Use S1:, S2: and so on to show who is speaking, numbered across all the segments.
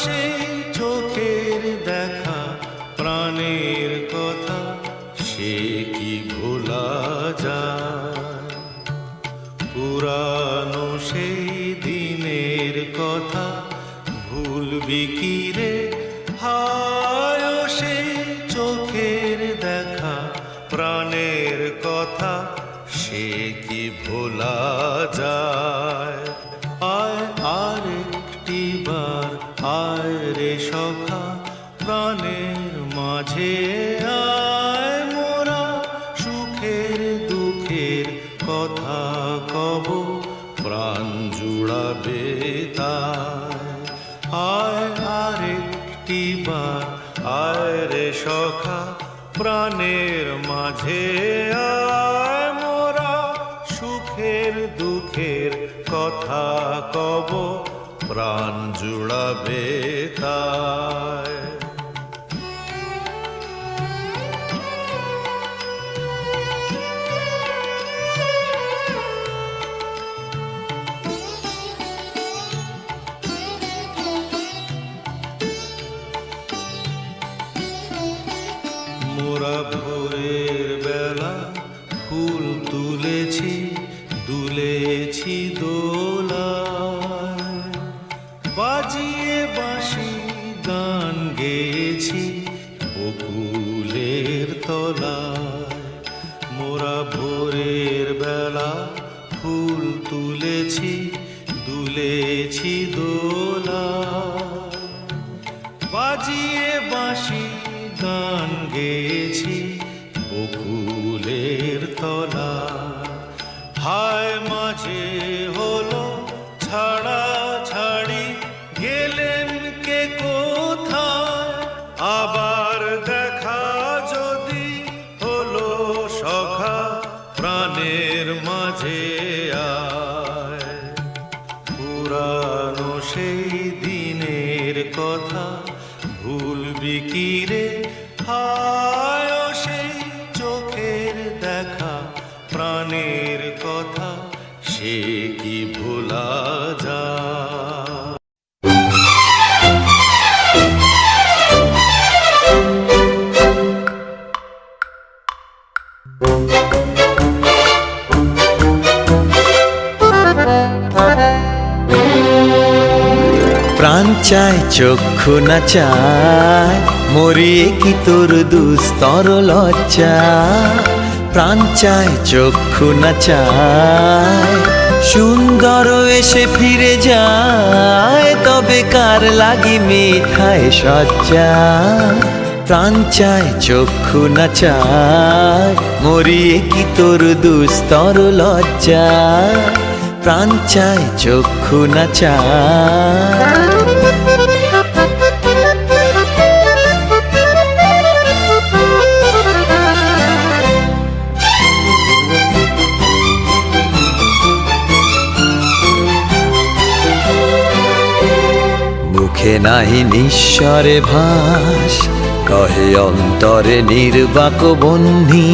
S1: সেই চোখের দেখা প্রাণের কথা সে কি ভোলা যায়? পুরানো সেই দিনের কথা ভুলবি কি রে? হায় সেই চোখের দেখা প্রাণের কথা সে কি ভোলা যায়? আয় আরেকটি বার আয় রে সখা প্রাণের মাঝে আয়, মোরা সুখের দুঃখের কথা কব প্রাণ জুড়াবে তাই। আয় আরেকটি বার আয় রে সখা প্রাণের মাঝে আয়, মোরা সুখের দুঃখের কথা কব প্রাণ জুড়াবে তাই। মোরা ভোরের বেলা ফুল তুলেছি দুলেছি দোলায়, বাজিয়ে বাঁশি গান গেয়েছি বকুলের তলায়। মোরা ভোরের বেলা ফুল তুলেছি দুলেছি দোলায়, বাজিয়ে বাঁশি গান গেয়েছি বকুলের তলায়। হায় মাঝে হলো ছাড়া ছাড়ি গেলেন কে কোথায়, আবার দেখা যদি হলো সখা প্রাণের মাঝে আয়। পুরানো সেই দিনের কথা ভুলবি কি রে? হায় সেই চোখের দেখা প্রাণের কথা সে কি ভোলা যায়?
S2: প্রাণ চায় চক্ষু না চায় মরিয়ে কি তোর দুস্তর লজ্জা। প্রাণ চায় চক্ষু না চায় সুন্দর এসে ফিরে যায়, তবে কার লাগি মিঠায় সজ্জা। প্রাণ চায় চক্ষু না চায় মরিয়ে কি তোর দুস্তর লজ্জা। প্রাণ চায় চক্ষু না চায়। মুখে নাহি নিঃস্বরে ভাস কহে অন্তরে নির্বাক বহ্নি।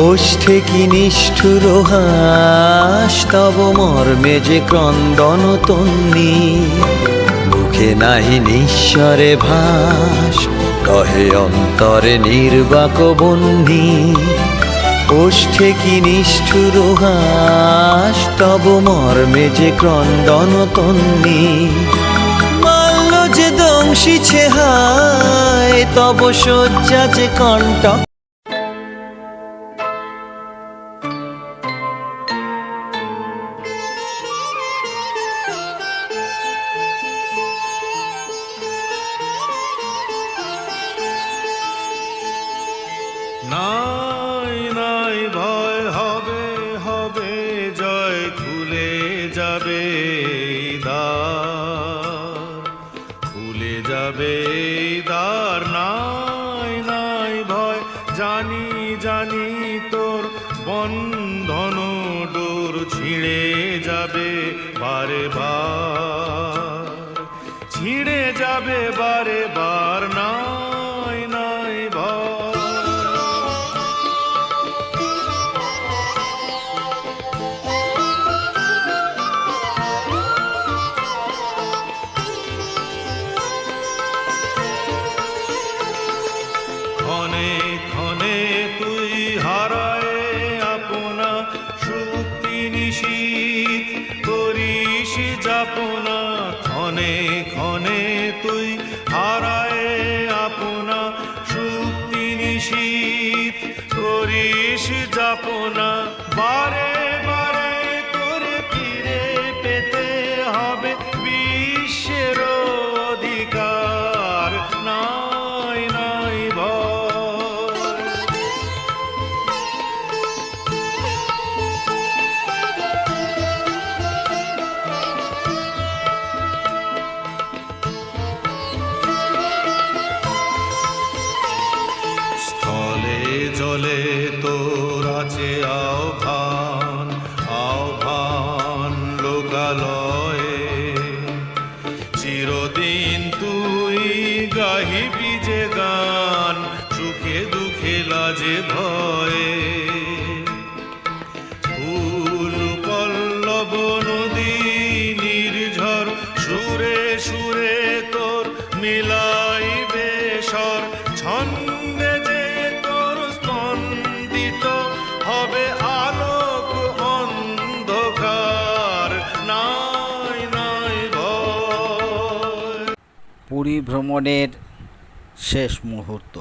S2: ওষ্ঠে কি নিষ্ঠুর হাস তব মর্মে যে ক্রন্দন তন্নি। মুখে নাহি নিঃস্বরে ভাস কহে অন্তরে নির্বাক বহ্নি। ওষ্ঠে কি নিষ্ঠুর হাস তব মর্মে যে ক্রন্দন তন্নি। মাল্য যে দংশিছে হায় তব শয্যা যে কণ্টক।
S1: নাই নাই ভয় হবে হবে জয় খুলে যাবে দ্বার, খুলে যাবে দ্বার। নাই নাই ভয় জানি জানি তোর বন্ধন ডোর ছিঁড়ে যাবে বারে বার, ছিঁড়ে যাবে বারে বার। নাই নাই ভয়। ক্ষণে তুই হারায় আপনা শুক্তি নিশীথ করিস যাপনা বারে বারে করে ফিরে পেতে হবে বিশ্বের অধিকার নাই নাই ভয় স্থলে জলে তোর আছে আহ্বান আহ্বান লোকালয়ে চিরদিন তুই গাহিবি যে গান সুখে দুঃখে লাজে ভয়ে ফুল পল্লব নদী নির্ঝর সুরে সুরে তোর মিলাইবে স্বর ছন্দে যে তোর স্পন্দিত হবে আলোক অন্ধকার নাই নাই ভয়
S3: পুরী ভ্রমণের শেষ মুহূর্ত।